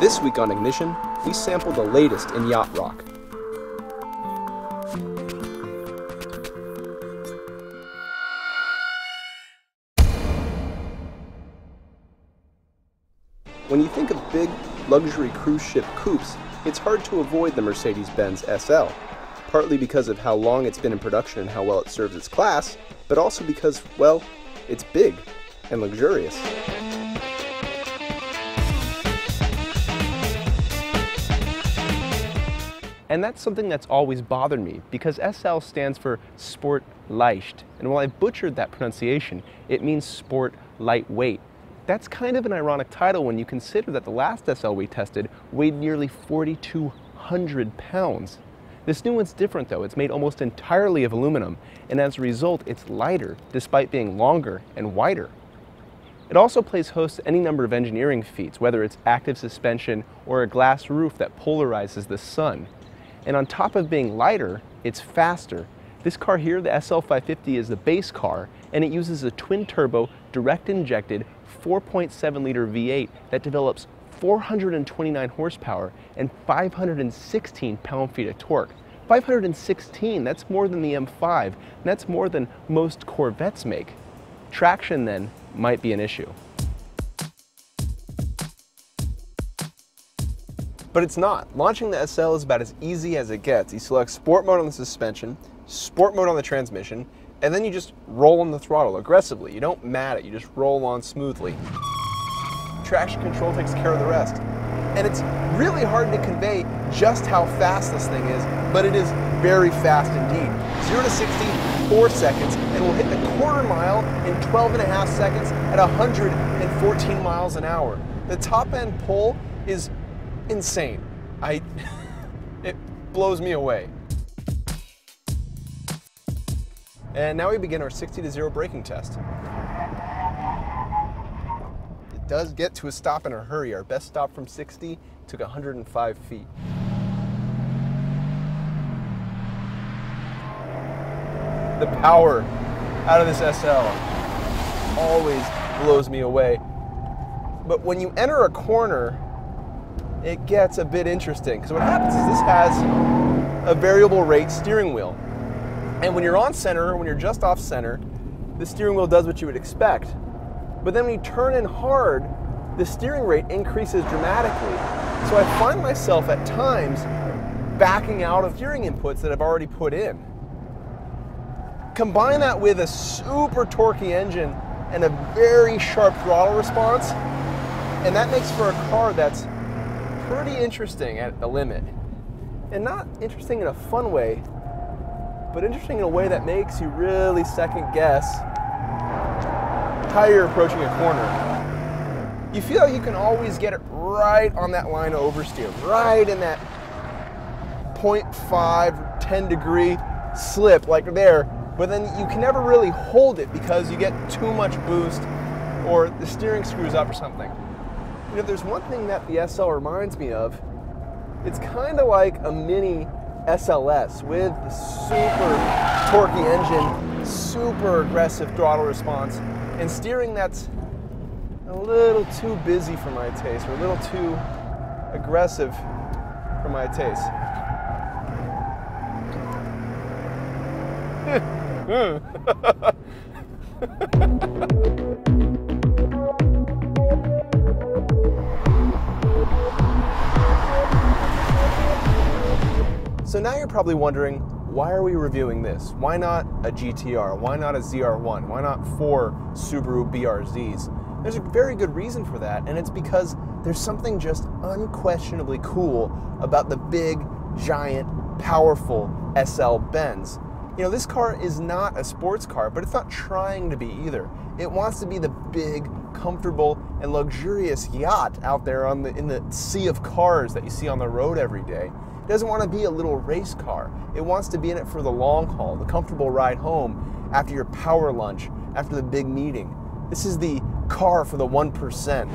This week on Ignition, we sample the latest in yacht rock. When you think of big, luxury cruise ship coupes, it's hard to avoid the Mercedes-Benz SL, partly because of how long it's been in production and how well it serves its class, but also because, well, it's big and luxurious. And that's something that's always bothered me, because SL stands for Sport Leicht, and while I butchered that pronunciation, it means sport lightweight. That's kind of an ironic title when you consider that the last SL we tested weighed nearly 4,200 pounds. This new one's different though. It's made almost entirely of aluminum, and as a result, it's lighter, despite being longer and wider. It also plays host to any number of engineering feats, whether it's active suspension or a glass roof that polarizes the sun. And on top of being lighter, it's faster. This car here, the SL550, is the base car, and it uses a twin-turbo, direct-injected 4.7-liter V8 that develops 429 horsepower and 516 pound-feet of torque. 516, that's more than the M5, and that's more than most Corvettes make. Traction, then, might be an issue. But it's not. Launching the SL is about as easy as it gets. You select sport mode on the suspension, sport mode on the transmission, and then you just roll on the throttle aggressively. You don't mat it, you just roll on smoothly. Traction control takes care of the rest. And it's really hard to convey just how fast this thing is, but it is very fast indeed. 0 to 60, 4 seconds, and we'll hit the quarter mile in 12.5 seconds at 114 miles an hour. The top end pull is insane. It blows me away. And now we begin our 60 to 0 braking test. It does get to a stop in a hurry. Our best stop from 60 took 105 feet. The power out of this SL always blows me away. But when you enter a corner, it gets a bit interesting, because what happens is this has a variable rate steering wheel. And when you're on center, or when you're just off center, the steering wheel does what you would expect. But then when you turn in hard, the steering rate increases dramatically. So I find myself at times backing out of steering inputs that I've already put in. Combine that with a super torquey engine and a very sharp throttle response, and that makes for a car that's pretty interesting at the limit. And not interesting in a fun way, but interesting in a way that makes you really second guess how you're approaching a corner. You feel like you can always get it right on that line of oversteer, right in that 0.5, 10 degree slip like there, but then you can never really hold it because you get too much boost or the steering screws up or something. You know, there's one thing that the SL reminds me of. It's kind of like a mini SLS with the super torquey engine, super aggressive throttle response, and steering that's a little too busy for my taste, or a little too aggressive for my taste. So now you're probably wondering, why are we reviewing this? Why not a GTR? Why not a ZR1? Why not 4 Subaru BRZs? There's a very good reason for that, and it's because there's something just unquestionably cool about the big, giant, powerful SL Benz. You know, this car is not a sports car, but it's not trying to be either. It wants to be the big, comfortable, and luxurious yacht out there in the sea of cars that you see on the road every day. It doesn't want to be a little race car. It wants to be in it for the long haul, the comfortable ride home after your power lunch, after the big meeting. This is the car for the 1%.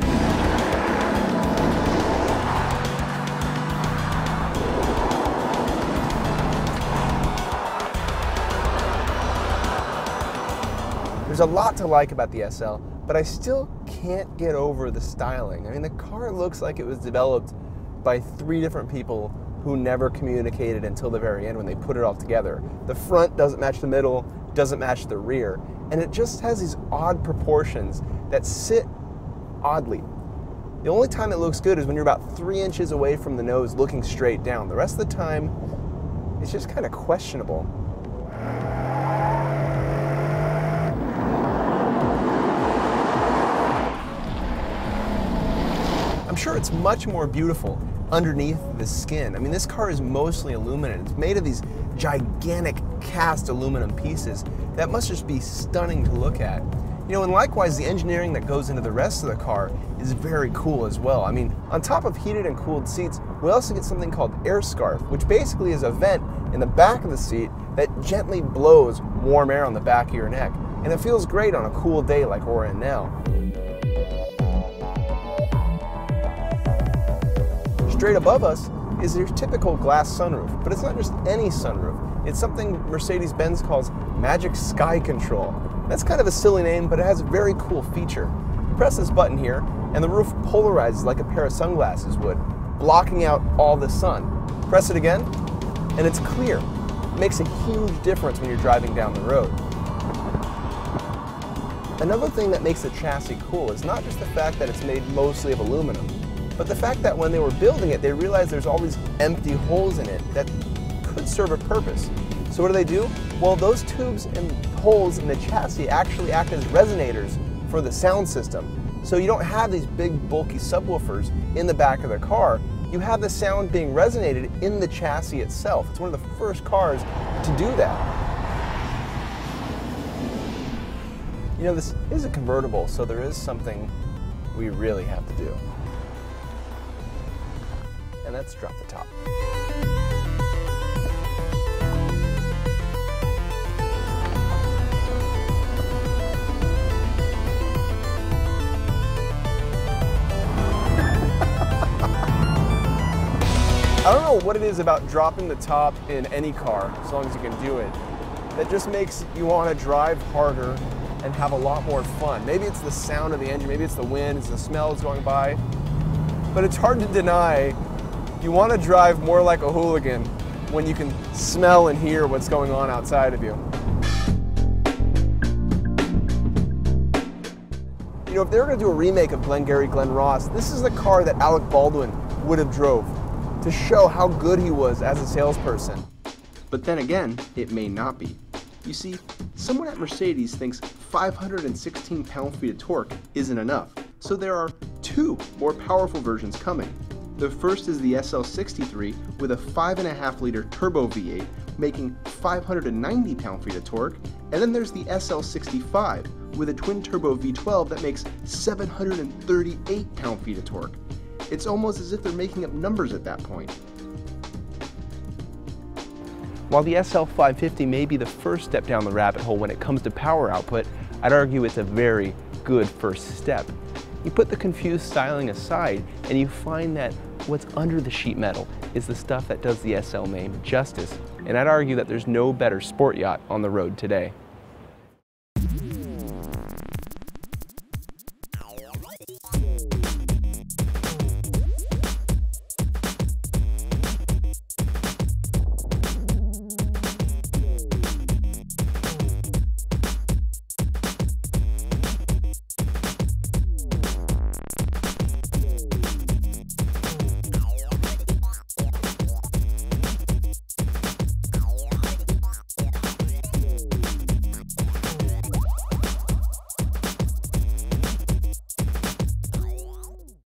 There's a lot to like about the SL, but I still can't get over the styling. I mean, the car looks like it was developed by 3 different people who never communicated until the very end when they put it all together. The front doesn't match the middle, doesn't match the rear, and it just has these odd proportions that sit oddly. The only time it looks good is when you're about 3 inches away from the nose looking straight down. The rest of the time, it's just kind of questionable. I'm sure it's much more beautiful underneath the skin. I mean, this car is mostly aluminum. It's made of these gigantic cast aluminum pieces that must just be stunning to look at. You know, and likewise, the engineering that goes into the rest of the car is very cool as well. I mean, on top of heated and cooled seats, we also get something called air scarf, which basically is a vent in the back of the seat that gently blows warm air on the back of your neck. And it feels great on a cool day like we're in now. Straight above us is your typical glass sunroof, but it's not just any sunroof. It's something Mercedes-Benz calls Magic Sky Control. That's kind of a silly name, but it has a very cool feature. You press this button here, and the roof polarizes like a pair of sunglasses would, blocking out all the sun. Press it again, and it's clear. It makes a huge difference when you're driving down the road. Another thing that makes the chassis cool is not just the fact that it's made mostly of aluminum, but the fact that when they were building it, they realized there's all these empty holes in it that could serve a purpose. So what do? Well, those tubes and holes in the chassis actually act as resonators for the sound system. So you don't have these big bulky subwoofers in the back of the car. You have the sound being resonated in the chassis itself. It's one of the first cars to do that. You know, this is a convertible, so there is something we really have to do. And that's drop the top. I don't know what it is about dropping the top in any car, as long as you can do it, that just makes you want to drive harder and have a lot more fun. Maybe it's the sound of the engine, maybe it's the wind, it's the smells going by, but it's hard to deny you want to drive more like a hooligan when you can smell and hear what's going on outside of you. You know, if they were going to do a remake of Glengarry Glen Ross, this is the car that Alec Baldwin would have drove to show how good he was as a salesperson. But then again, it may not be. You see, someone at Mercedes thinks 516 pound-feet of torque isn't enough, so there are 2 more powerful versions coming. The first is the SL63 with a 5.5-liter turbo V8 making 590 pound-feet of torque, and then there's the SL65 with a twin-turbo V12 that makes 738 pound-feet of torque. It's almost as if they're making up numbers at that point. While the SL550 may be the first step down the rabbit hole when it comes to power output, I'd argue it's a very good first step. You put the confused styling aside and you find that what's under the sheet metal is the stuff that does the SL name justice. And I'd argue that there's no better sport yacht on the road today.